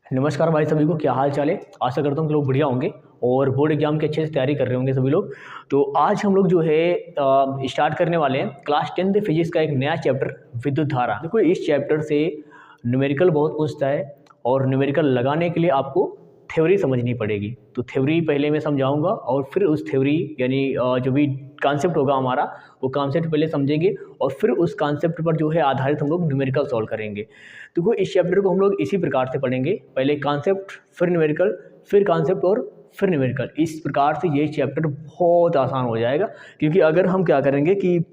नमस्कार भाई सभी को, क्या हाल चाल है। आशा करता हूँ कि लोग बढ़िया होंगे और बोर्ड एग्जाम की अच्छे से तैयारी कर रहे होंगे सभी लोग। तो आज हम लोग जो है स्टार्ट करने वाले हैं क्लास 10th फिजिक्स का एक नया चैप्टर विद्युत धारा। देखो इस चैप्टर से न्यूमेरिकल बहुत पूछता है और न्यूमेरिकल लगाने के लिए आपको थ्योरी समझनी पड़ेगी। तो थ्योरी पहले मैं समझाऊंगा और फिर उस थ्योरी यानी जो भी कॉन्सेप्ट होगा हमारा वो कॉन्सेप्ट पहले समझेंगे और फिर उस कॉन्सेप्ट पर जो है आधारित हम लोग न्यूमेरिकल सॉल्व करेंगे। देखो इस चैप्टर को हम लोग इसी प्रकार से पढ़ेंगे, पहले कॉन्सेप्ट फिर न्यूमेरिकल फिर कॉन्सेप्ट और फिर न्यूमेरिकल। इस प्रकार से ये चैप्टर बहुत आसान हो जाएगा, क्योंकि अगर हम क्या करेंगे कि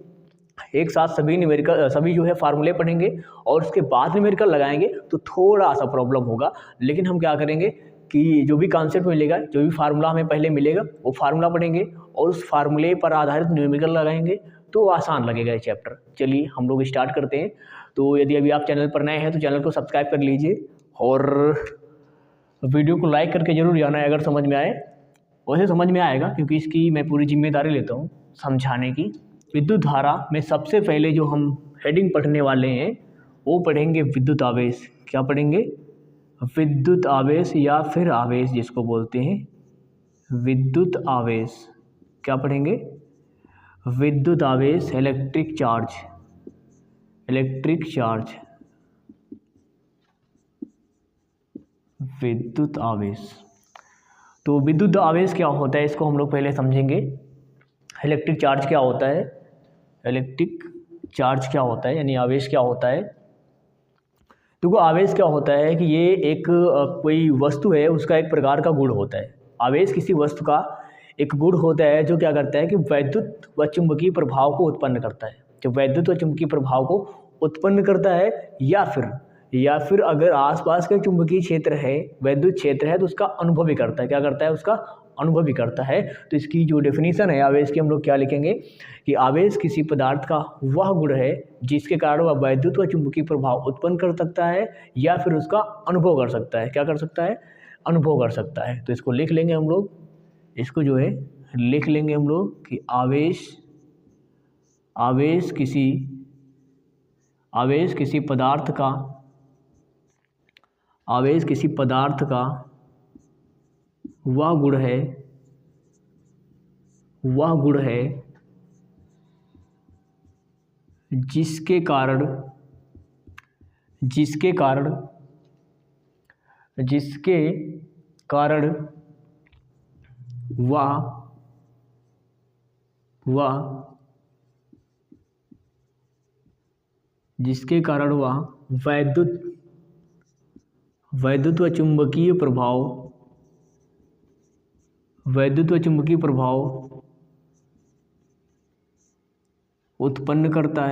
एक साथ सभी न्यूमेरिकल सभी जो है फार्मूले पढ़ेंगे और उसके बाद न्यूमेरिकल लगाएंगे तो थोड़ा सा प्रॉब्लम होगा। लेकिन हम क्या करेंगे कि जो भी कॉन्सेप्ट मिलेगा, जो भी फार्मूला हमें पहले मिलेगा वो फार्मूला पढ़ेंगे और उस फार्मूले पर आधारित न्यूमेरिकल लगाएंगे तो आसान लगेगा ये चैप्टर। चलिए हम लोग स्टार्ट करते हैं। तो यदि अभी आप चैनल पर नए हैं तो चैनल को सब्सक्राइब कर लीजिए और वीडियो को लाइक करके जरूर जाना है अगर समझ में आए। वैसे समझ में आएगा क्योंकि इसकी मैं पूरी जिम्मेदारी लेता हूँ समझाने की। विद्युत धारा में सबसे पहले जो हम हेडिंग पढ़ने वाले हैं वो पढ़ेंगे विद्युत आवेश। क्या पढ़ेंगे? विद्युत आवेश या फिर आवेश जिसको बोलते हैं विद्युत आवेश। क्या पढ़ेंगे? विद्युत आवेश, इलेक्ट्रिक चार्ज। इलेक्ट्रिक चार्ज, विद्युत आवेश। तो विद्युत आवेश क्या होता है इसको हम लोग पहले समझेंगे। इलेक्ट्रिक चार्ज क्या होता है? इलेक्ट्रिक चार्ज क्या होता है यानी आवेश क्या होता है? देखो आवेश क्या होता है कि ये एक कोई वस्तु है उसका एक प्रकार का गुण होता है। आवेश किसी वस्तु का एक गुण होता है जो क्या करता है कि वैद्युत व चुंबकीय प्रभाव को उत्पन्न करता है। जो वैद्युत व चुंबकीय प्रभाव को उत्पन्न करता है या फिर अगर आसपास का चुंबकीय क्षेत्र है, वैद्युत क्षेत्र है, तो उसका अनुभव भी करता है। क्या करता है? उसका अनुभव भी करता है। तो इसकी जो डेफिनेशन है आवेश की, हम लोग क्या लिखेंगे कि आवेश किसी पदार्थ का वह गुण है जिसके कारण वह वैद्युत व चुंबकीय प्रभाव उत्पन्न कर सकता है या फिर उसका अनुभव कर सकता है। क्या कर सकता है? अनुभव कर सकता है। तो इसको लिख लेंगे हम लोग, इसको जो है लिख लेंगे हम लोग कि आवेश किसी पदार्थ का वह गुण है जिसके कारण वह वैद्युत व चुंबकीय प्रभाव उत्पन्न करता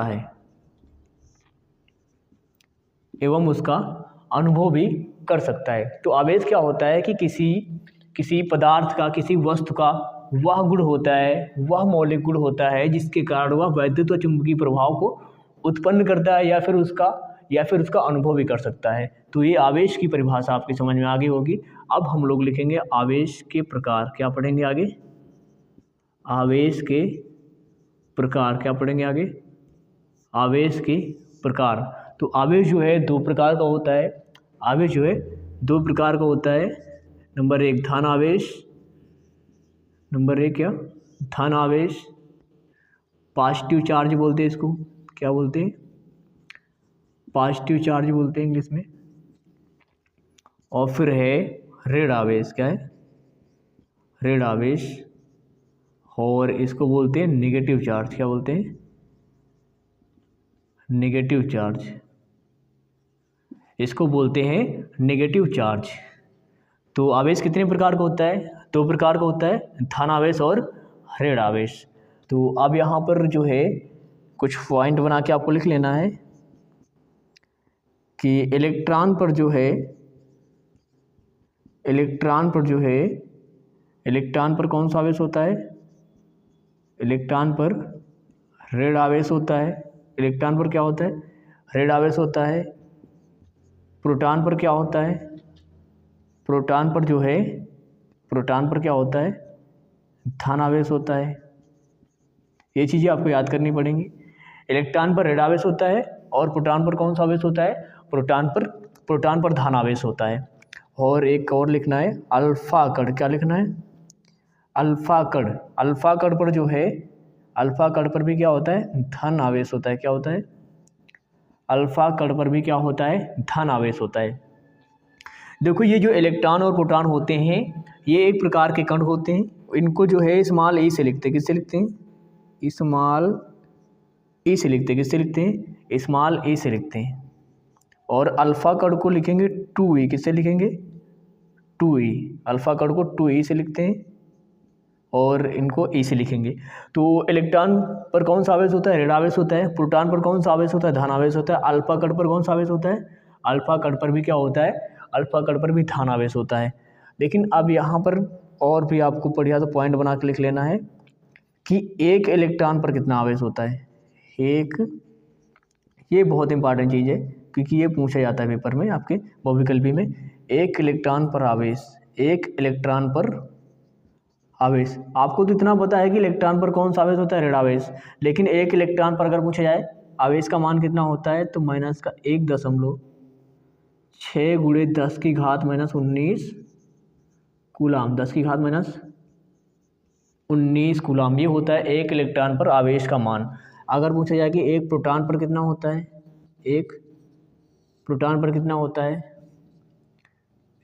है एवं उसका अनुभव भी कर सकता है। तो आवेश क्या होता है कि किसी पदार्थ का, किसी वस्तु का वह गुण होता है, वह मौलिक गुण होता है जिसके कारण वह वैद्युत व चुंबकीय प्रभाव को उत्पन्न करता है या फिर उसका अनुभव भी कर सकता है। तो ये आवेश की परिभाषा आपकी समझ में आ गई होगी। अब हम लोग लिखेंगे आवेश के प्रकार। क्या पढ़ेंगे आगे? आवेश के प्रकार। क्या पढ़ेंगे आगे? आवेश के प्रकार। तो आवेश जो है दो प्रकार का होता है। नंबर एक धन आवेश, धन आवेश, पॉजिटिव चार्ज बोलते हैं इसको। क्या बोलते हैं? पॉजिटिव चार्ज बोलते हैं इंग्लिश में। और फिर है ऋण आवेश। क्या है? ऋण आवेश। और इसको बोलते हैं नेगेटिव चार्ज। क्या बोलते हैं? Negative charge. इसको बोलते हैं नेगेटिव चार्ज। तो आवेश कितने प्रकार का होता है? दो प्रकार का होता है, धन आवेश और ऋण आवेश। तो अब यहाँ पर जो है कुछ पॉइंट बना के आपको लिख लेना है कि इलेक्ट्रॉन पर कौन सा आवेश होता है? इलेक्ट्रॉन पर ऋण आवेश होता है। इलेक्ट्रॉन पर क्या होता है? ऋण आवेश होता है। प्रोटॉन पर क्या होता है, प्रोटॉन पर जो है, प्रोटॉन पर क्या होता है, धन आवेश होता है। ये चीज़ें आपको याद करनी पड़ेंगी। इलेक्ट्रॉन पर ऋण आवेश होता है और प्रोटॉन पर कौन सा आवेश होता है, प्रोटॉन पर धन आवेश होता है। और एक और लिखना है अल्फा कण, क्या लिखना है, अल्फा कण। अल्फा कण पर जो है, अल्फा कण पर भी क्या होता है, धन आवेश होता है। क्या होता है, अल्फा कण पर भी क्या होता है, धन आवेश होता है। देखो ये जो इलेक्ट्रॉन और प्रोटॉन होते हैं ये एक प्रकार के कण होते हैं। इनको जो है स्मॉल ई से लिखते हैं। किससे लिखते हैं, स्मॉल ई से लिखते हैं। किससे लिखते हैं, स्मॉल ई से लिखते हैं। और अल्फा कण को लिखेंगे 2e। किससे लिखेंगे, 2e। अल्फा कण को 2e से लिखते हैं और इनको e से लिखेंगे। तो इलेक्ट्रॉन पर कौन सा आवेश होता है, ऋण आवेश होता है। प्रोटॉन पर कौन सा आवेश होता है, धन आवेश होता है। अल्फा कण पर कौन सा आवेश होता है, अल्फा कण पर भी क्या होता है, अल्फा कण पर भी धन आवेश होता है। लेकिन अब यहाँ पर और भी आपको बढ़िया तो पॉइंट बना के लिख लेना है कि एक इलेक्ट्रॉन पर कितना आवेश होता है, एक, ये बहुत इंपॉर्टेंट चीज़ है क्योंकि ये पूछा जाता है पेपर में आपके बहुविकल्पी में। एक इलेक्ट्रॉन पर आवेश, एक इलेक्ट्रॉन पर आवेश। आपको तो इतना पता है कि इलेक्ट्रॉन पर कौन सा आवेश होता है, ऋण आवेश। लेकिन एक इलेक्ट्रॉन पर अगर पूछा जाए आवेश का मान कितना होता है तो -1.6 × 10⁻⁻19 कूलाम, 10⁻⁻19 कूलाम ये होता है एक इलेक्ट्रॉन पर आवेश का मान। अगर पूछा जाए कि एक प्रोटॉन पर कितना होता है, एक प्रोटॉन पर कितना होता है,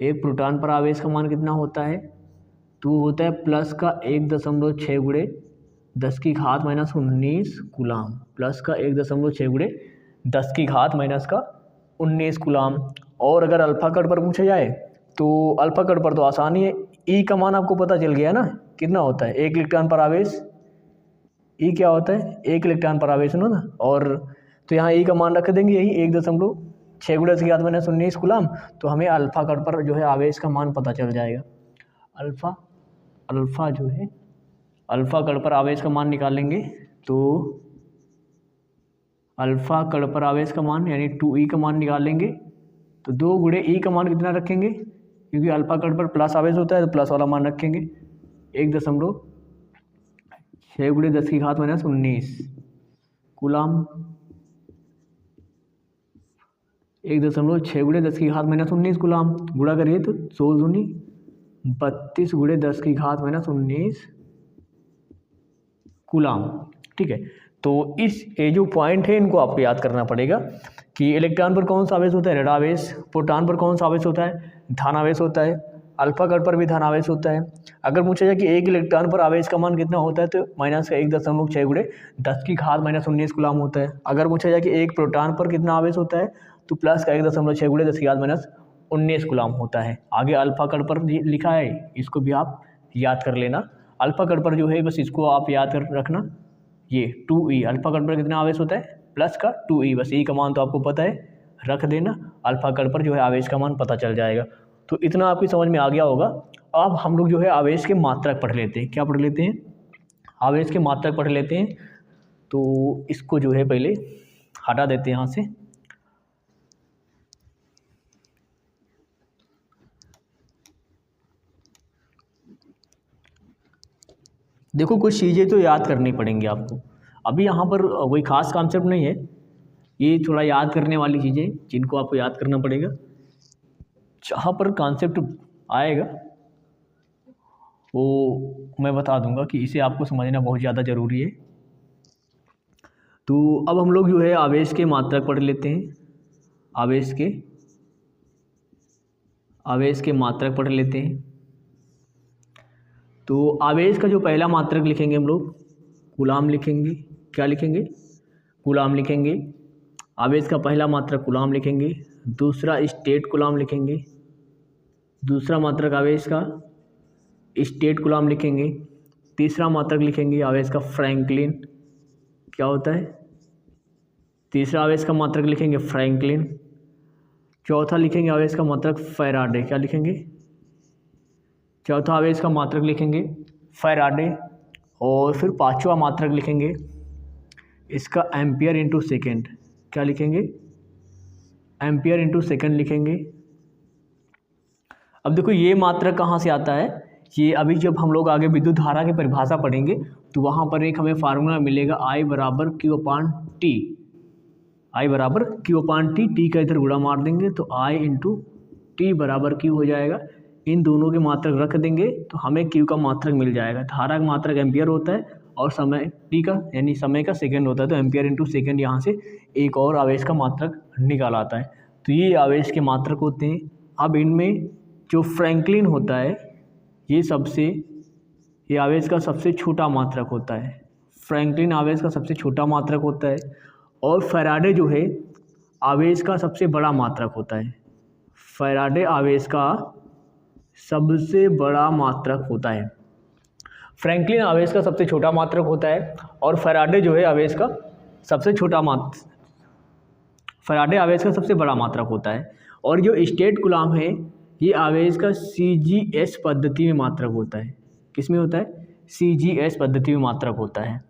एक प्रोटॉन पर आवेश का मान कितना होता है, तो होता है +1.6 × 10⁻⁻19 कूलाम, +1.6 × 10⁻⁻19 कूलाम। और अगर अल्फा कण पर पूछा जाए तो अल्फा कण पर तो आसानी है, ई का मान आपको पता चल गया ना कितना होता है, एक इलेक्ट्रॉन पर आवेश, ई क्या होता है, एक इलेक्ट्रॉन पर आवेश सुनो ना। और तो यहाँ ई का मान रख देंगे यही 1.6 × 10⁻⁻19 कूलाम। तो हमें अल्फा कण पर जो है आवेश का मान पता चल जाएगा। अल्फा जो है, अल्फा कण पर आवेश का मान निकालेंगे तो अल्फा कण पर आवेश का मान यानी 2e का मान निकालेंगे तो 2 × e का मान कितना रखेंगे, क्योंकि अल्फा कण पर प्लस आवेश होता है तो प्लस वाला मान रखेंगे 1.6 × 10⁻⁻19 कूलाम, 1.6 × 10⁻⁻19 कूलाम। गुणा करिए तो 16 दूनी 32 × 10⁻⁻19 कूलाम। ठीक है, तो इस ये जो पॉइंट है इनको आपको याद करना पड़ेगा कि इलेक्ट्रॉन पर कौन सा आवेश होता है, ऋण आवेश। प्रोटॉन पर कौन सा आवेश होता है, धन आवेश होता है। अल्फा कण पर भी धन आवेश होता है। अगर पूछा जाए कि एक इलेक्ट्रॉन पर आवेश का मान कितना होता है तो -1.6 × 10⁻⁻19 कूलाम होता है। अगर पूछा जाए कि एक प्रोटॉन पर कितना आवेश होता है तो +1.6 × 10⁻⁻19 कूलाम होता है। आगे अल्फा कण पर लिखा है, इसको भी आप याद कर लेना। अल्फा कण पर जो है बस इसको आप याद कर रखना, ये 2e। अल्फा कण पर कितना आवेश होता है, प्लस का 2e, बस e का मान तो आपको पता है, रख देना। अल्फा कण पर जो है आवेश का मान पता चल जाएगा। तो इतना आपकी समझ में आ गया होगा। अब हम लोग जो है आवेश के मात्रक पढ़ लेते हैं। क्या पढ़ लेते हैं, आवेश के मात्रक पढ़ लेते हैं। तो इसको जो है पहले हटा देते हैं यहाँ से। देखो कुछ चीज़ें तो याद करनी पड़ेंगी आपको। अभी यहाँ पर कोई ख़ास कॉन्सेप्ट नहीं है, ये थोड़ा याद करने वाली चीज़ें जिनको आपको याद करना पड़ेगा। जहाँ पर कॉन्सेप्ट आएगा वो मैं बता दूंगा कि इसे आपको समझना बहुत ज़्यादा ज़रूरी है। तो अब हम लोग जो है आवेश के मात्रक पढ़ लेते हैं। आवेश के मात्रक पढ़ लेते हैं। तो आवेश का जो पहला मात्रक लिखेंगे हम लोग कूलाम लिखेंगे। क्या लिखेंगे, कूलाम लिखेंगे। आवेश का पहला मात्रक कूलाम लिखेंगे। दूसरा स्टेट कूलाम लिखेंगे। दूसरा मात्रक आवेश का स्टेट कूलाम लिखेंगे। तीसरा मात्रक लिखेंगे आवेश का फ्रैंकलिन। क्या होता है, तीसरा आवेश का मात्रक लिखेंगे फ्रैंकलिन। चौथा लिखेंगे आवेश का मात्रक फैराडे। क्या लिखेंगे, चौथा आवेश का मात्रक लिखेंगे फैराडे। और फिर पांचवा मात्रक लिखेंगे इसका एम्पियर इंटू सेकेंड। क्या लिखेंगे, एम्पियर इंटू सेकेंड लिखेंगे। अब देखो ये मात्रक कहाँ से आता है, ये अभी जब हम लोग आगे विद्युत धारा की परिभाषा पढ़ेंगे तो वहाँ पर एक हमें फार्मूला मिलेगा I बराबर Q अपान टी। I बराबर Q अपान टी, टी का इधर गुणा मार देंगे तो I इंटू टी बराबर Q हो जाएगा। इन दोनों के मात्रक रख देंगे तो हमें Q का मात्रक मिल जाएगा। धारा का मात्रक एम्पियर होता है और समय टी का यानी समय का सेकंड होता है, तो एम्पियर इंटू सेकेंड यहाँ से एक और आवेश का मात्रक निकाल आता है। तो ये आवेश के मात्रक होते हैं। अब इनमें जो फ्रैंकलिन होता है ये आवेश का सबसे छोटा मात्रक होता है। फ्रैंकलिन आवेश का सबसे छोटा मात्रक होता है और फैराडे जो है आवेश का सबसे बड़ा मात्रक होता है। फैराडे आवेश का सबसे बड़ा मात्रक होता है। फ्रैंकलिन आवेश का सबसे छोटा मात्रक होता है और फैराडे जो है आवेश का सबसे फैराडे आवेश का सबसे बड़ा मात्रक होता है। और जो स्टेट कूलम्ब है ये आवेश का CGS पद्धति में मात्रक होता है। किस में होता है? CGS पद्धति में मात्रक होता है।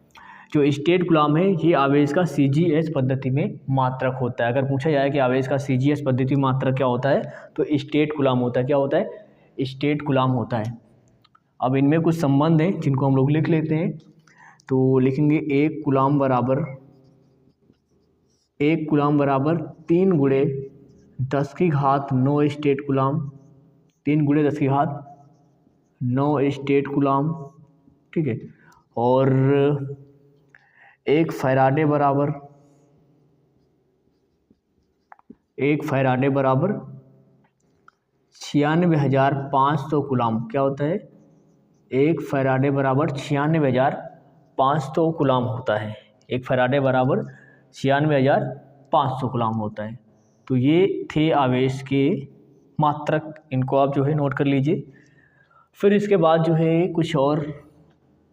जो स्टेट कूलम्ब है ये आवेश का CGS पद्धति में मात्रक होता है। अगर पूछा जाए कि आवेश का CGS पद्धति में मात्रक क्या होता है तो स्टेट कूलम्ब होता है। क्या होता है? स्टेट कूलम्ब होता है। अब इनमें कुछ संबंध हैं जिनको हम लोग लिख लेते हैं। तो लिखेंगे एक कूलम्ब बराबर 3 गुणे 10 की घात 9 स्टेट कूलम्ब, 3 गुणे 10 की घात 9 स्टेट कूलम्ब, ठीक है। और एक फैराडे बराबर 96,500 कूलम्ब। क्या होता है? एक फैराडे बराबर 96,500 कूलम्ब होता है। एक फैराडे बराबर 96,500 कूलम्ब होता है। तो ये थे आवेश के मात्रक, इनको आप जो है नोट कर लीजिए। फिर इसके बाद जो है कुछ और,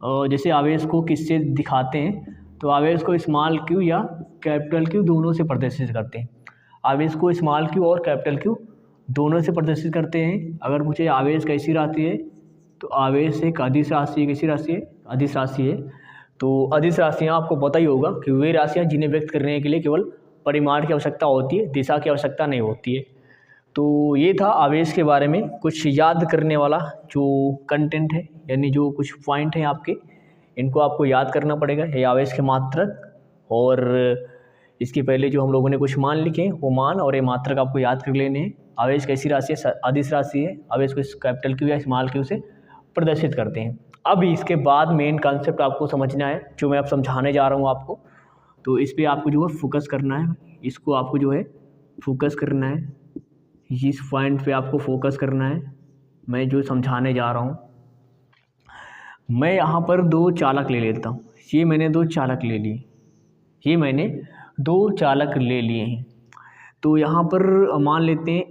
जैसे आवेश को किससे दिखाते हैं तो आवेश को स्मॉल q या कैपिटल Q दोनों से प्रदर्शित करते हैं। आवेश को स्मॉल q और कैपिटल Q दोनों से प्रदर्शित करते हैं। अगर मुझे आवेश कैसी राशि है तो आवेश एक अदिश राशि है। कैसी राशि है? अदिश राशि है। तो अदिश राशियाँ आपको पता ही होगा कि वे राशियाँ जिन्हें व्यक्त करने के लिए केवल परिमाण की आवश्यकता होती है, दिशा की आवश्यकता नहीं होती है। तो ये था आवेश के बारे में कुछ याद करने वाला जो कंटेंट है, यानी जो कुछ पॉइंट हैं आपके, इनको आपको याद करना पड़ेगा। ये आवेश के मात्रक और इसके पहले जो हम लोगों ने कुछ मान लिखे वो मान और ये मात्रक आपको याद कर लेने हैं। आवेश कैसी राशि है? अदिश राशि है। आवेश को कैपिटल Q या स्मॉल q से प्रदर्शित करते हैं। अब इसके बाद मेन कॉन्सेप्ट आपको समझना है जो मैं अब समझाने जा रहा हूँ आपको। तो इस पर आपको जो है फोकस करना है, इसको आपको जो है फोकस करना है, इस पॉइंट पे आपको फोकस करना है। मैं जो समझाने जा रहा हूँ, मैं यहाँ पर 2 चालक ले लेता हूँ। ये मैंने 2 चालक ले लिए, लिए हैं। तो यहाँ पर मान लेते हैं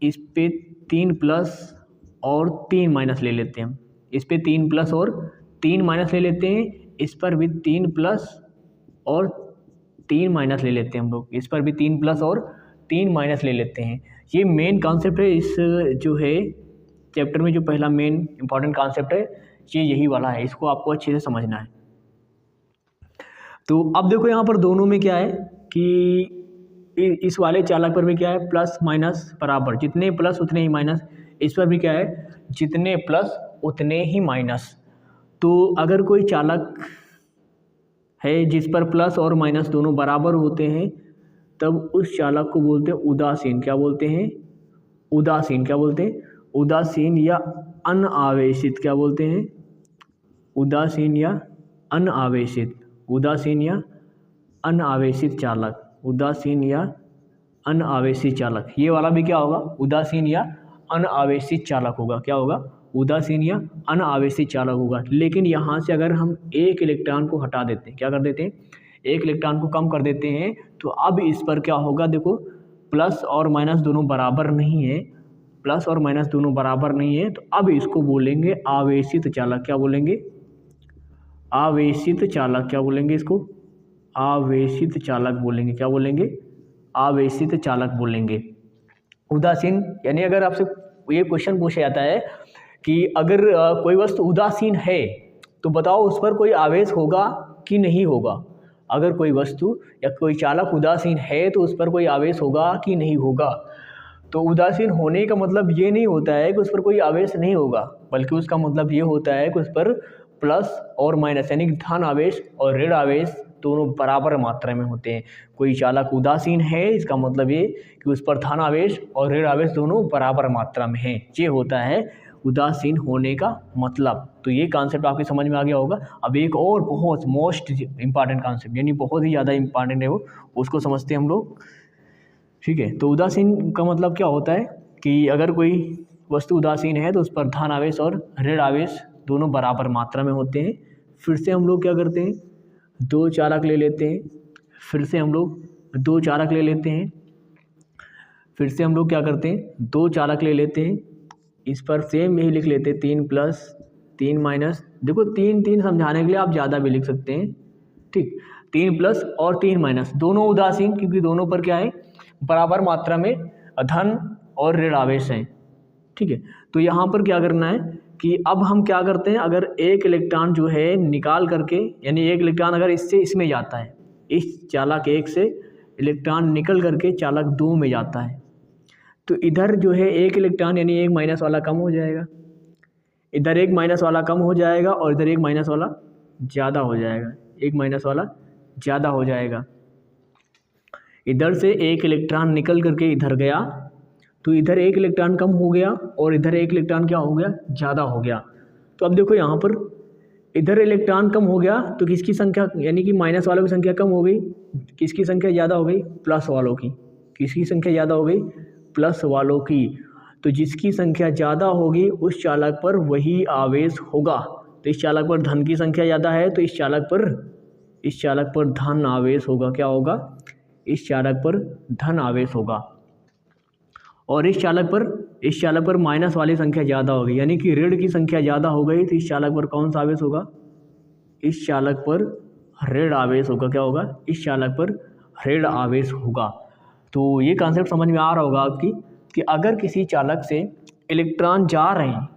इस पे 3 प्लस और 3 माइनस ले लेते हैं। इस पे 3 प्लस और 3 माइनस ले लेते हैं। इस पर भी 3 प्लस और 3 माइनस ले लेते हैं हम लोग। इस पर भी 3 प्लस और 3 माइनस ले लेते हैं। ये मेन कॉन्सेप्ट है इस जो है चैप्टर में। जो पहला मेन इंपॉर्टेंट कॉन्सेप्ट है ये यही वाला है, इसको आपको अच्छे से समझना है। तो अब देखो यहाँ पर दोनों में क्या है कि इस वाले चालक पर भी क्या है, प्लस माइनस बराबर, जितने प्लस उतने ही माइनस। इस पर भी क्या है, जितने प्लस उतने ही माइनस। तो अगर कोई चालक है जिस पर प्लस और माइनस दोनों बराबर होते हैं तब उस चालक को बोलते हैं उदासीन। क्या बोलते हैं? उदासीन। क्या बोलते हैं? उदासीन या अनावेशित। क्या बोलते हैं? उदासीन या अनावेशित। उदासीन या अनावेशित चालक। उदासीन या अनावेशित चालक। ये वाला भी क्या होगा? उदासीन या अनावेशित चालक होगा। क्या होगा? उदासीन या अनावेशित चालक होगा। लेकिन यहाँ से अगर हम एक इलेक्ट्रॉन को हटा देते हैं, क्या कर देते हैं, एक इलेक्ट्रॉन को कम कर देते हैं, तो अब इस पर क्या होगा, देखो प्लस और माइनस दोनों बराबर नहीं है, प्लस और माइनस दोनों बराबर नहीं है, तो अब इसको बोलेंगे आवेशित चालक। क्या बोलेंगे? आवेशित चालक। क्या बोलेंगे इसको? आवेशित चालक बोलेंगे। क्या बोलेंगे? आवेशित चालक बोलेंगे। उदासीन यानी अगर आपसे ये क्वेश्चन पूछा जाता है कि अगर कोई वस्तु उदासीन है तो बताओ उस पर कोई आवेश होगा कि नहीं होगा। अगर कोई वस्तु या कोई चालक उदासीन है तो उस पर कोई आवेश होगा कि नहीं होगा। तो उदासीन होने का मतलब ये नहीं होता है कि उस पर कोई आवेश नहीं होगा, बल्कि उसका मतलब ये होता है कि उस पर प्लस और माइनस यानी कि धन आवेश और ऋण आवेश दोनों बराबर मात्रा में होते हैं। कोई चालक उदासीन है इसका मतलब ये कि उस पर धन आवेश और ऋण आवेश दोनों बराबर मात्रा में हैं। ये होता है उदासीन होने का मतलब। तो ये कॉन्सेप्ट आपकी समझ में आ गया होगा। अब एक और बहुत मोस्ट इंपॉर्टेंट कॉन्सेप्ट यानी बहुत ही ज़्यादा इंपॉर्टेंट है वो, उसको समझते हैं हम लोग। ठीक है, तो उदासीन का मतलब क्या होता है कि अगर कोई वस्तु उदासीन है तो उस पर धन आवेश और ऋण आवेश दोनों बराबर मात्रा में होते हैं। फिर से हम लोग क्या करते हैं, दो चालक ले लेते हैं। फिर से हम लोग दो चालक ले लेते हैं। फिर से हम लोग क्या करते हैं, दो चालक ले लेते हैं। इस पर सेम यही लिख लेते हैं 3 प्लस 3 माइनस, देखो 3 समझाने के लिए आप ज़्यादा भी लिख सकते हैं। ठीक, 3 प्लस और 3 माइनस दोनों उदासीन, क्योंकि दोनों पर क्या है, बराबर मात्रा में धन और ऋण आवेश हैं। ठीक है, तो यहाँ पर क्या करना है कि अब हम क्या करते हैं, अगर एक इलेक्ट्रॉन जो है निकाल करके, यानी एक इलेक्ट्रॉन अगर इससे इसमें जाता है, इस चालक 1 से इलेक्ट्रॉन निकल करके चालक 2 में जाता है, तो इधर जो है एक इलेक्ट्रॉन यानी एक माइनस वाला कम हो जाएगा, इधर एक माइनस वाला कम हो जाएगा और इधर एक माइनस वाला ज़्यादा हो जाएगा, एक माइनस वाला ज़्यादा हो जाएगा। इधर से एक इलेक्ट्रॉन निकल करके इधर गया तो इधर एक इलेक्ट्रॉन कम हो गया और इधर एक इलेक्ट्रॉन क्या हो गया, ज़्यादा हो गया। तो अब देखो यहाँ पर इधर इलेक्ट्रॉन कम हो गया तो किसकी संख्या यानी कि माइनस वालों की संख्या कम हो गई, किसकी संख्या ज़्यादा हो गई, प्लस वालों की। किसकी संख्या ज़्यादा हो गई, प्लस वालों की। तो जिसकी संख्या ज़्यादा होगी उस चालक पर वही आवेश होगा। तो इस चालक पर धन की संख्या ज़्यादा है तो इस चालक पर धन आवेश होगा। क्या होगा, इस चालक पर धन आवेश होगा। और इस चालक पर माइनस वाली संख्या ज़्यादा होगी, यानी कि ऋण की संख्या ज़्यादा हो गई तो इस चालक पर कौन सा आवेश होगा, इस चालक पर ऋण आवेश होगा। क्या होगा, इस चालक पर ऋण आवेश होगा। तो ये कॉन्सेप्ट समझ में आ रहा होगा आपकी कि अगर किसी चालक से इलेक्ट्रॉन जा रहे हैं,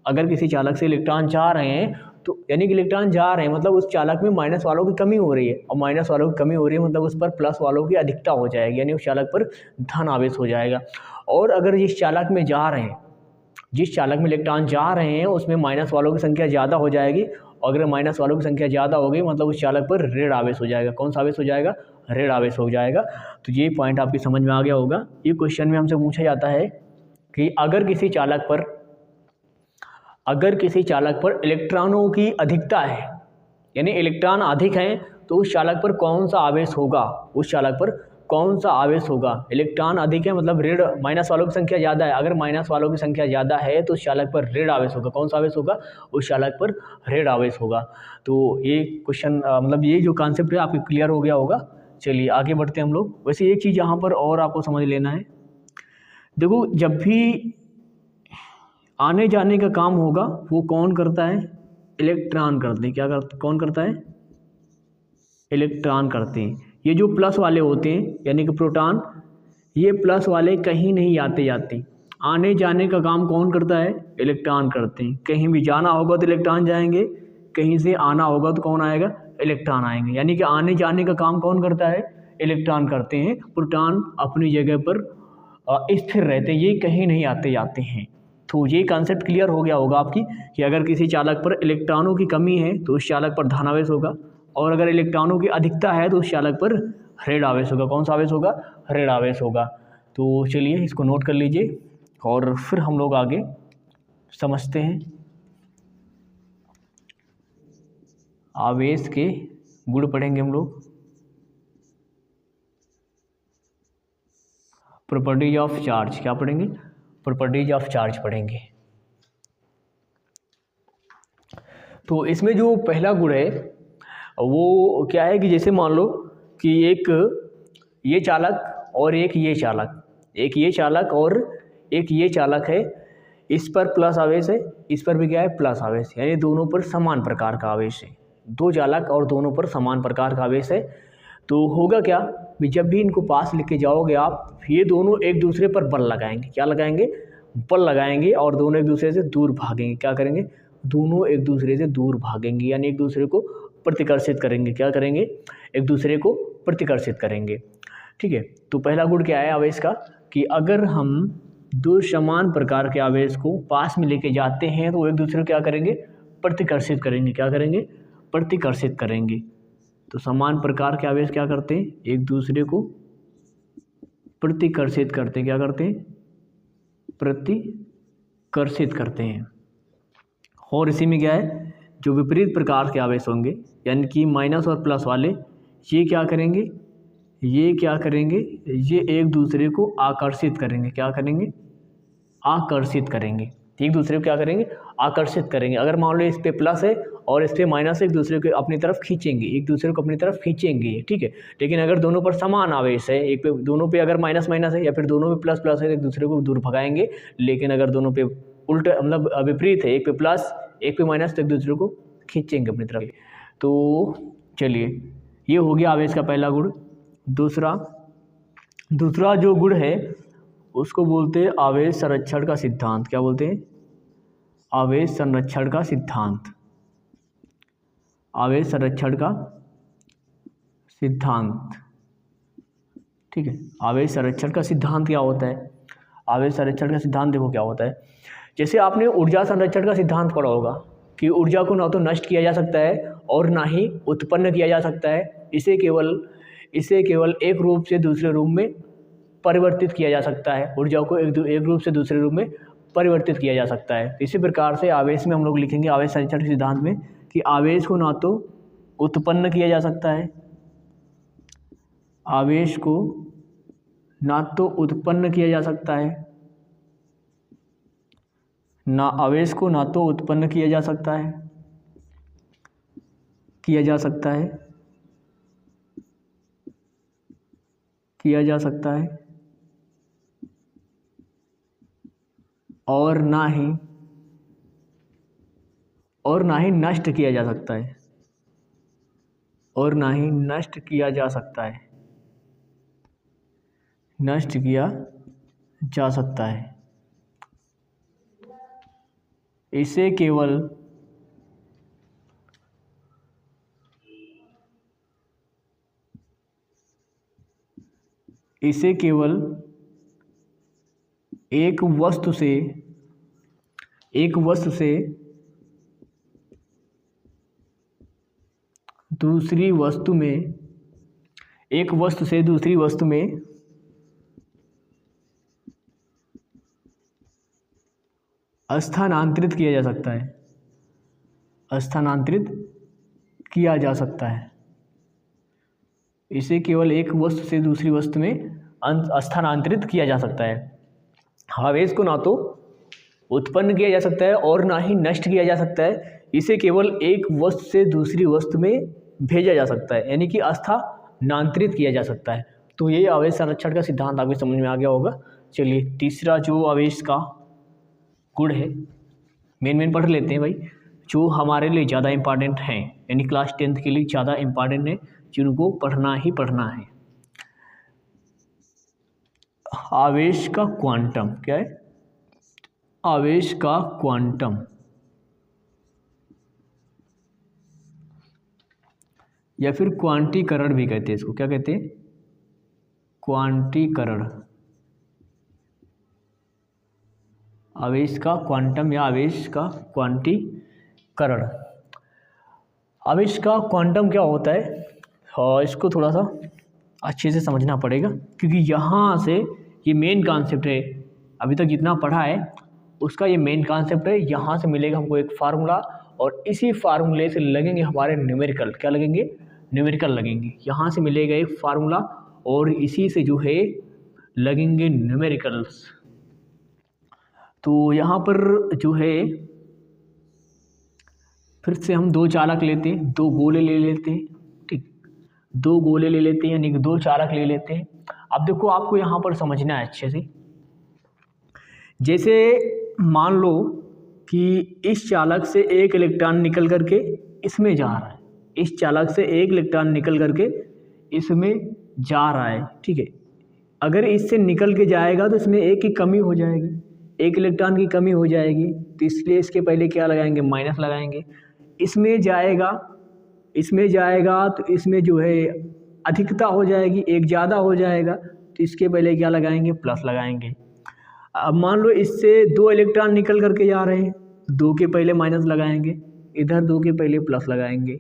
अगर किसी चालक से इलेक्ट्रॉन जा रहे हैं तो यानी कि इलेक्ट्रॉन जा रहे हैं मतलब उस चालक में माइनस वालों की कमी हो रही है, और माइनस वालों की कमी हो रही है मतलब उस पर प्लस वालों की अधिकता हो जाएगी, यानी उस चालक पर धन आवेश हो जाएगा। और अगर जिस चालक में जा रहे हैं, जिस चालक में इलेक्ट्रॉन जा रहे हैं उसमें माइनस वालों की संख्या ज़्यादा हो जाएगी, और अगर माइनस वालों की संख्या ज़्यादा होगी मतलब उस चालक पर ऋण आवेश हो जाएगा। कौन सा आवेश हो जाएगा, ऋण आवेश हो जाएगा। तो ये पॉइंट आपकी समझ में आ गया होगा। ये क्वेश्चन में हमसे पूछा जाता है कि अगर किसी चालक पर इलेक्ट्रॉनों की अधिकता है, यानी इलेक्ट्रॉन अधिक हैं, तो उस चालक पर कौन सा आवेश होगा, उस चालक पर कौन सा आवेश होगा। इलेक्ट्रॉन अधिक है मतलब ऋण, माइनस वालों की संख्या ज़्यादा है, अगर माइनस वालों की संख्या ज़्यादा है तो उस चालक पर ऋण आवेश होगा। कौन सा आवेश होगा, उस चालक पर ऋण आवेश होगा। तो ये क्वेश्चन मतलब ये जो कॉन्सेप्ट है आपको क्लियर हो गया होगा। चलिए आगे बढ़ते हैं हम लोग। वैसे एक चीज़ यहाँ पर और आपको समझ लेना है, देखो जब भी आने जाने का काम होगा वो कौन करता है, इलेक्ट्रॉन करते हैं। क्या करते, कौन करता है, इलेक्ट्रॉन करते हैं। ये जो प्लस वाले होते हैं यानी कि प्रोटॉन, ये प्लस वाले कहीं नहीं आते जाते, आने जाने का काम कौन करता है, इलेक्ट्रॉन करते हैं। कहीं भी जाना होगा तो इलेक्ट्रॉन जाएंगे, कहीं से आना होगा तो कौन आएगा, इलेक्ट्रॉन आएंगे। यानी कि आने जाने का काम कौन करता है, इलेक्ट्रॉन करते हैं। प्रोटॉन अपनी जगह पर स्थिर रहते हैं, ये कहीं नहीं आते जाते हैं। तो ये कॉन्सेप्ट क्लियर हो गया होगा आपकी कि अगर किसी चालक पर इलेक्ट्रॉनों की कमी है तो उस चालक पर धन आवेश होगा, और अगर इलेक्ट्रॉनों की अधिकता है तो उस चालक पर ऋण आवेश होगा। कौन सा आवेश होगा, ऋण आवेश होगा। तो चलिए इसको नोट कर लीजिए और फिर हम लोग आगे समझते हैं आवेश के गुण पढ़ेंगे हम लोग। प्रॉपर्टीज ऑफ चार्ज, क्या पढ़ेंगे, प्रॉपर्टीज ऑफ चार्ज पढ़ेंगे। तो इसमें जो पहला गुण है वो क्या है कि जैसे मान लो कि एक ये चालक और एक ये चालक, एक ये चालक और एक ये चालक है, इस पर प्लस आवेश है, इस पर भी क्या है, प्लस आवेश, यानी दोनों पर समान प्रकार का आवेश है। दो चालक और दोनों पर समान प्रकार का आवेश है। तो होगा क्या, जब भी इनको पास लेके जाओगे आप, ये दोनों एक दूसरे पर बल लगाएंगे। क्या लगाएंगे, बल लगाएंगे, और दोनों एक दूसरे से दूर भागेंगे। क्या करेंगे, दोनों एक दूसरे से दूर भागेंगे, यानी एक दूसरे को प्रतिकर्षित करेंगे। क्या करेंगे? एक दूसरे को प्रतिकर्षित करेंगे। ठीक है, तो पहला गुण क्या है आवेश का कि अगर हम दो समान प्रकार के आवेश को पास में लेके जाते हैं तो एक दूसरे को क्या करेंगे? प्रतिकर्षित करेंगे। क्या करेंगे? प्रतिकर्षित करेंगे। तो समान प्रकार के आवेश क्या करते हैं? एक दूसरे को प्रतिकर्षित करते हैं। क्या करते हैं? प्रतिकर्षित करते हैं। और इसी में क्या है, जो विपरीत प्रकार के आवेश होंगे यानी कि माइनस और प्लस वाले, ये क्या करेंगे? ये क्या करेंगे? ये एक दूसरे को आकर्षित करेंगे। क्या करेंगे? आकर्षित करेंगे। एक दूसरे को क्या करेंगे? आकर्षित करेंगे। अगर मान लो इस पे प्लस है और इस पे माइनस है, एक दूसरे को अपनी तरफ खींचेंगे, एक दूसरे को अपनी तरफ खींचेंगे। ठीक है, लेकिन अगर दोनों पर समान आवेश है, एक पे दोनों पे अगर माइनस माइनस है या फिर दोनों पे प्लस प्लस है, तो एक दूसरे को दूर भगाएंगे। लेकिन अगर दोनों पे उल्टा मतलब विपरीत है, एक पे प्लस एक पे माइनस, तो एक दूसरे को खींचेंगे अपनी तरफ। तो चलिए, ये हो गया आवेश का पहला गुण। दूसरा जो गुण है उसको बोलते हैं आवेश संरक्षण का सिद्धांत। क्या बोलते हैं? आवेश संरक्षण का सिद्धांत। आवेश संरक्षण का सिद्धांत। ठीक है, आवेश संरक्षण का सिद्धांत क्या होता है? आवेश संरक्षण का सिद्धांत देखो क्या होता है। जैसे आपने ऊर्जा संरक्षण का सिद्धांत पढ़ा होगा कि ऊर्जा को ना तो नष्ट किया जा सकता है और ना ही उत्पन्न किया जा सकता है। इसे केवल एक रूप से दूसरे रूप में परिवर्तित किया जा सकता है। ऊर्जा को एक रूप से दूसरे रूप में परिवर्तित किया जा सकता है। इसी प्रकार से आवेश में हम लोग लिखेंगे आवेश संरक्षण के सिद्धांत में कि आवेश को ना तो उत्पन्न किया जा सकता है, आवेश को ना तो उत्पन्न किया जा सकता है, आवेश को ना तो उत्पन्न किया जा सकता है, किया जा सकता है और ना ही नष्ट किया जा सकता है, और ना ही नष्ट किया जा सकता है, नष्ट किया जा सकता है। इसे केवल एक वस्तु से दूसरी वस्तु में, एक वस्तु से दूसरी वस्तु में स्थानांतरित किया जा सकता है, स्थानांतरित किया जा सकता है। इसे केवल एक वस्तु से दूसरी वस्तु में स्थानांतरित किया जा सकता है। आवेश को ना तो उत्पन्न किया जा सकता है और ना ही नष्ट किया जा सकता है। इसे केवल एक वस्तु से दूसरी वस्तु में भेजा जा सकता है, यानी कि स्थानांतरित किया जा सकता है। तो ये आवेश संरक्षण का सिद्धांत आपको समझ में आ गया होगा। चलिए, तीसरा जो आवेश का गुण है, मेन पढ़ लेते हैं भाई, जो हमारे लिए ज़्यादा इंपॉर्टेंट हैं, यानी क्लास 10th के लिए ज़्यादा इंपॉर्टेंट है, जिनको पढ़ना ही पढ़ना है। आवेश का क्वांटम। क्या है? आवेश का क्वांटम या फिर क्वांटीकरण भी कहते हैं इसको। क्या कहते हैं? क्वांटीकरण। आवेश का क्वांटम या आवेश का क्वांटीकरण। आवेश का क्वांटम क्या होता है, और इसको थोड़ा सा अच्छे से समझना पड़ेगा, क्योंकि यहाँ से ये मेन कॉन्सेप्ट है। अभी तक जितना पढ़ा है उसका ये मेन कॉन्सेप्ट है। यहाँ से मिलेगा हमको एक फार्मूला, और इसी फार्मूले से लगेंगे हमारे न्यूमेरिकल। क्या लगेंगे? न्यूमेरिकल लगेंगे। यहाँ से मिलेगा एक फार्मूला और इसी से जो है लगेंगे न्यूमेरिकल्स। तो यहाँ पर जो है फिर से हम दो चालक लेते हैं, दो गोले ले लेते हैं। ठीक, दो गोले ले लेते हैं, यानी कि दो चालक ले लेते हैं। अब देखो, आपको यहाँ पर समझना है अच्छे से। जैसे मान लो कि इस चालक से एक इलेक्ट्रॉन निकल करके इसमें जा रहा है, इस चालक से एक इलेक्ट्रॉन निकल करके इसमें जा रहा है। ठीक है, अगर इससे निकल के जाएगा तो इसमें एक की कमी हो जाएगी, एक इलेक्ट्रॉन की कमी हो जाएगी। तो इसलिए इसके पहले क्या लगाएंगे? माइनस लगाएंगे। इसमें जाएगा, इसमें जाएगा तो इसमें जो है अधिकता हो जाएगी, एक ज़्यादा हो जाएगा, तो इसके पहले क्या लगाएंगे, प्लस लगाएंगे। अब मान लो इससे 2 इलेक्ट्रॉन निकल करके जा रहे हैं, 2 के पहले माइनस लगाएंगे, इधर 2 के पहले प्लस लगाएंगे।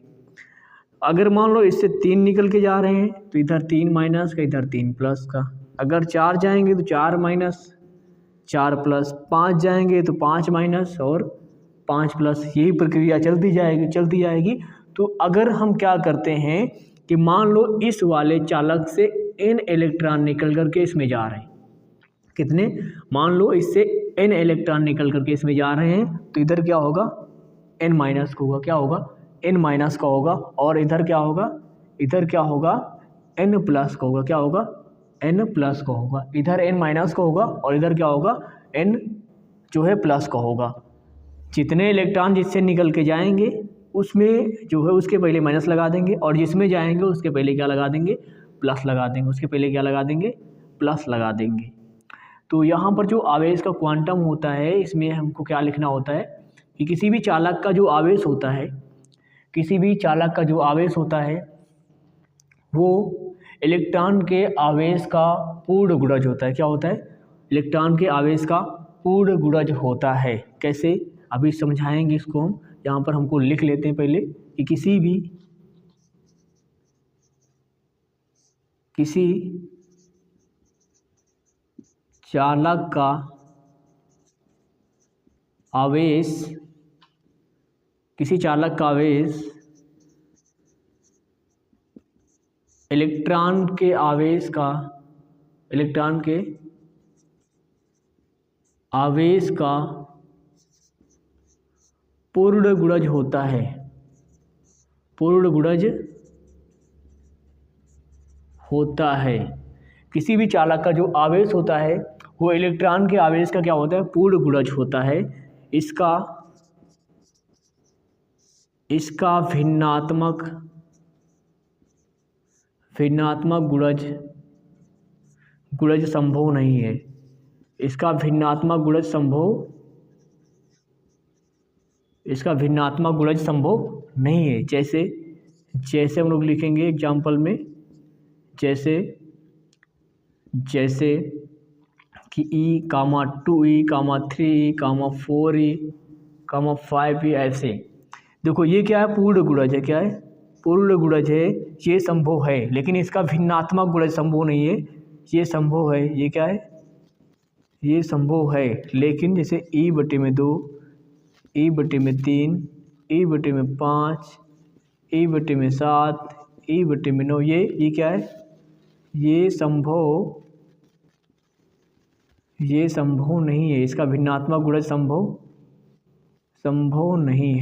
अगर मान लो इससे 3 निकल के जा रहे हैं तो इधर 3 माइनस का, इधर 3 प्लस का। अगर 4 जाएंगे तो 4 माइनस, 4 प्लस, 5 जाएंगे तो 5 माइनस और 5 प्लस, यही प्रक्रिया चलती जाएगी। तो अगर हम क्या करते हैं कि मान लो इस वाले चालक से n इलेक्ट्रॉन निकल करके इसमें जा रहे हैं, कितने, मान लो इससे n इलेक्ट्रॉन निकल करके इसमें जा रहे हैं, तो इधर क्या होगा, n माइनस का होगा, क्या होगा, n माइनस का होगा। और इधर क्या होगा, इधर क्या होगा, n प्लस का होगा, क्या होगा, n प्लस का होगा। इधर n माइनस का होगा और इधर क्या होगा, n जो है प्लस का होगा। जितने इलेक्ट्रॉन जिससे निकल के जाएंगे उसमें जो है उसके पहले माइनस लगा देंगे, और जिसमें जाएंगे उसके पहले क्या लगा देंगे, प्लस लगा देंगे, उसके पहले क्या लगा देंगे, प्लस लगा देंगे। तो यहाँ पर जो आवेश का क्वांटम होता है, इसमें हमको क्या लिखना होता है कि किसी भी चालक का जो आवेश होता है, किसी भी चालक का जो आवेश होता है वो इलेक्ट्रॉन के आवेश का पूर्ण गुणज होता है। क्या होता है, इलेक्ट्रॉन के आवेश का पूर्ण गुणज होता है। कैसे, अभी समझाएंगे इसको हम। यहाँ पर हमको लिख लेते हैं पहले कि किसी चालक का आवेश, किसी चालक का आवेश इलेक्ट्रॉन के आवेश का, इलेक्ट्रॉन के आवेश का पूर्ण गुणज होता है, पूर्ण गुणज होता है। किसी भी चालक का जो आवेश होता है वो इलेक्ट्रॉन के आवेश का क्या होता है, पूर्ण गुणज होता है। इसका भिन्नात्मक गुणज संभव नहीं है। इसका भिन्नात्मक गुणज संभव नहीं है। जैसे हम लोग लिखेंगे एग्जाम्पल में, जैसे कि E, 2E, 3E, 4E, 5E, ऐसे। देखो ये क्या है, पूर्ण गुणज है। क्या है, पूर्ण गुणज है, ये संभव है, लेकिन इसका भिन्नात्मक गुणज संभव नहीं है। ये संभव है, ये क्या है, ये संभव है, लेकिन जैसे E/2, E/3, E/5, E/7, E/9, ये क्या है, ये संभव नहीं है। इसका भिन्नात्मक गुणज संभव नहीं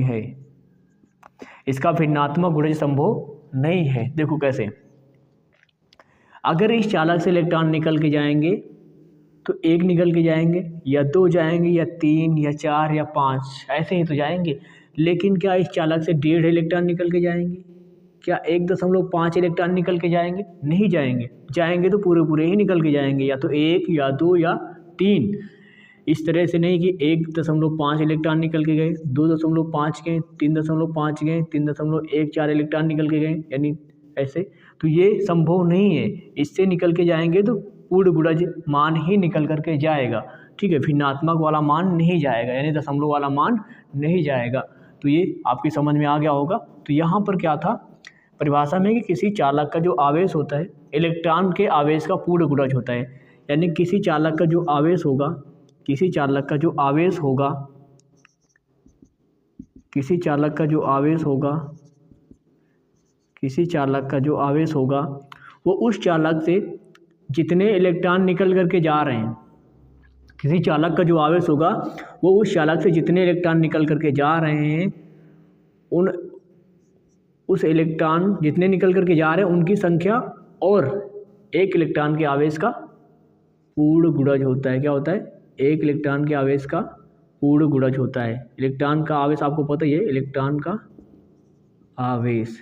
है। इसका भिन्नात्मक गुणज संभव नहीं है। देखो कैसे, अगर इस चालक से इलेक्ट्रॉन निकल के जाएंगे तो 1 निकल के जाएंगे, या 2 जाएंगे, या 3, या 4, या 5, ऐसे ही तो जाएंगे। लेकिन क्या इस चालक से 1.5 इलेक्ट्रॉन निकल के जाएंगे? क्या 1.5 इलेक्ट्रॉन निकल के जाएंगे? नहीं जाएंगे। जाएंगे तो पूरे ही निकल के जाएंगे, या तो 1, या 2, या 3। इस तरह से नहीं कि 1.5 इलेक्ट्रॉन निकल के गए, 2.5 गए, 3.5 गए, 3.14 इलेक्ट्रॉन निकल के गए, यानी ऐसे। तो ये संभव नहीं है। इससे निकल के जाएंगे तो पूर्ण गुणज मान ही निकल करके जाएगा, ठीक है, भिन्नात्मक वाला मान नहीं जाएगा, यानी दशमलव वाला मान नहीं जाएगा। तो ये आपकी समझ में आ गया होगा। तो यहाँ पर क्या था परिभाषा में कि किसी चालक का जो आवेश होता है इलेक्ट्रॉन के आवेश का पूर्ण गुणज होता है, यानी किसी चालक का जो आवेश होगा, किसी चालक का जो आवेश होगा वो उस चालक से जितने इलेक्ट्रॉन निकल करके जा रहे हैं, किसी चालक का जो आवेश होगा वो उस चालक से जितने इलेक्ट्रॉन निकल करके जा रहे हैं, उस इलेक्ट्रॉन जितने निकल करके जा रहे हैं उनकी संख्या और 1 इलेक्ट्रॉन के आवेश का पूर्ण गुणज होता है। क्या होता है? 1 इलेक्ट्रॉन के आवेश का पूर्ण गुणज होता है। इलेक्ट्रॉन का आवेश आपको पता ही है, इलेक्ट्रॉन का आवेश,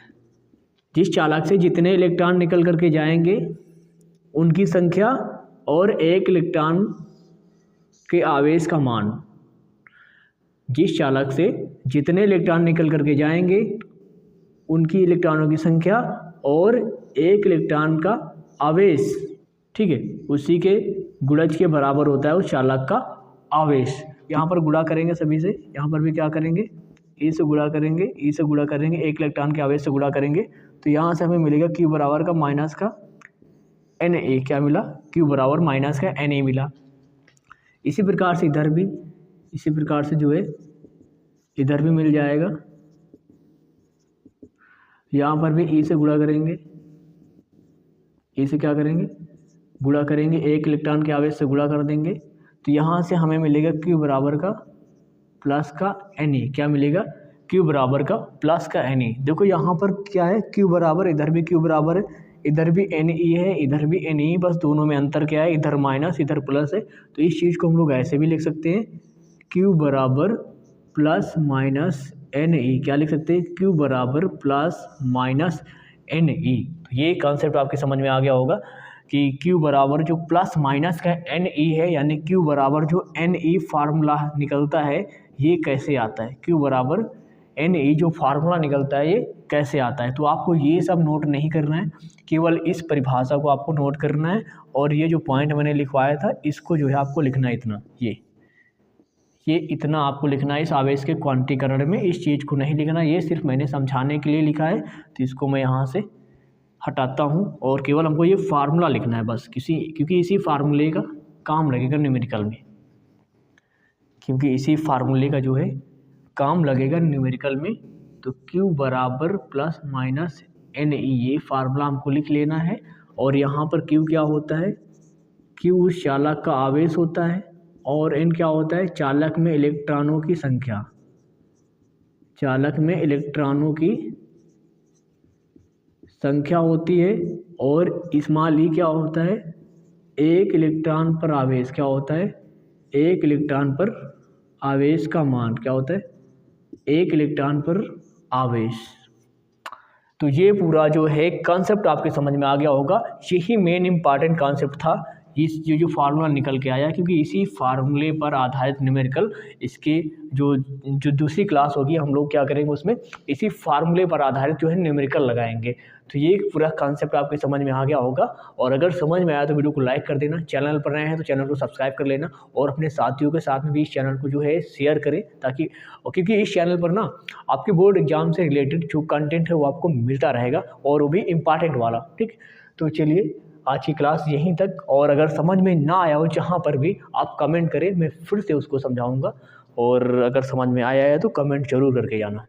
जिस चालक से जितने इलेक्ट्रॉन निकल करके जाएंगे उनकी संख्या और 1 इलेक्ट्रॉन के आवेश का मान। जिस चालक से जितने इलेक्ट्रॉन निकल करके जाएंगे उनकी इलेक्ट्रॉनों की संख्या और एक इलेक्ट्रॉन का आवेश, ठीक है, उसी के गुणज के बराबर होता है उस चालक का आवेश। यहाँ पर गुणा करेंगे सभी से, यहाँ पर भी क्या करेंगे, ए से गुणा करेंगे, ई से गुणा करेंगे, एक इलेक्ट्रॉन के आवेश से गुणा करेंगे, तो यहाँ से हमें मिलेगा क्यू बराबर का माइनस का एन ए। क्या मिला, क्यू बराबर माइनस का एन ए मिला। इसी प्रकार से इधर भी, इसी प्रकार से जो है इधर भी मिल जाएगा। यहाँ पर भी ई से गुणा करेंगे, ई से क्या करेंगे, गुणा करेंगे, एक इलेक्ट्रॉन के आवेश से गुणा कर देंगे, तो यहाँ से हमें मिलेगा क्यू बराबर का प्लस का एन ई। क्या मिलेगा, क्यू बराबर का प्लस का एन ई। देखो यहाँ पर क्या है, क्यू बराबर, इधर भी क्यू बराबर है, इधर भी एन ई है, इधर भी एन ई, बस दोनों में अंतर क्या है, इधर माइनस इधर प्लस है। तो इस चीज़ को हम लोग ऐसे भी लिख सकते हैं, क्यू बराबर प्लस माइनस एन ई। क्या लिख सकते हैं, क्यू बराबर प्लस माइनस एन ई। तो ये कॉन्सेप्ट आपके समझ में आ गया होगा कि क्यू बराबर जो प्लस माइनस का एन ई है, यानी क्यू बराबर जो एन ई फार्मूला निकलता है ये कैसे आता है, क्यू बराबर एन ई जो फार्मूला निकलता है ये कैसे आता है। तो आपको ये सब नोट नहीं करना है, केवल इस परिभाषा को आपको नोट करना है, और ये जो पॉइंट मैंने लिखवाया था इसको जो है आपको लिखना है इतना, ये इतना आपको लिखना है इस आवेश के क्वांटीकरण में। इस चीज़ को नहीं लिखना, ये सिर्फ मैंने समझाने के लिए लिखा है, तो इसको मैं यहाँ से हटाता हूँ और केवल हमको ये फार्मूला लिखना है बस, क्योंकि इसी फार्मूले का काम लगेगा न्यूमेरिकल में, क्योंकि इसी फार्मूले का जो है काम लगेगा न्यूमेरिकल में। तो Q बराबर प्लस माइनस एन ई, ये फार्मूला हमको लिख लेना है। और यहाँ पर Q क्या होता है, Q उस चालक का आवेश होता है, और N क्या होता है, चालक में इलेक्ट्रॉनों की संख्या, चालक में इलेक्ट्रॉनों की संख्या होती है, और स्मॉल ई क्या होता है, एक इलेक्ट्रॉन पर आवेश। क्या होता है, एक इलेक्ट्रॉन पर आवेश का मान क्या होता है, एक इलेक्ट्रॉन पर आवेश। तो ये पूरा जो है कॉन्सेप्ट आपके समझ में आ गया होगा। यही मेन इम्पॉर्टेंट कॉन्सेप्ट था इस जो फार्मूला निकल के आया, क्योंकि इसी फार्मूले पर आधारित न्यूमेरिकल, इसके जो दूसरी क्लास होगी हम लोग क्या करेंगे उसमें इसी फार्मूले पर आधारित जो है न्यूमेरिकल लगाएंगे। तो ये पूरा कॉन्सेप्ट आपके समझ में आ गया होगा। और अगर समझ में आया तो वीडियो को लाइक कर देना, चैनल पर नए हैं तो चैनल को सब्सक्राइब कर लेना, और अपने साथियों के साथ में भी इस चैनल को जो है शेयर करें, ताकि क्योंकि इस चैनल पर ना आपके बोर्ड एग्जाम से रिलेटेड जो कंटेंट है वो आपको मिलता रहेगा, और वो भी इम्पॉर्टेंट वाला। ठीक, तो चलिए आज की क्लास यहीं तक, और अगर समझ में ना आया हो जहाँ पर भी आप कमेंट करें, मैं फिर से उसको समझाऊंगा, और अगर समझ में आया है तो कमेंट जरूर करके जाना।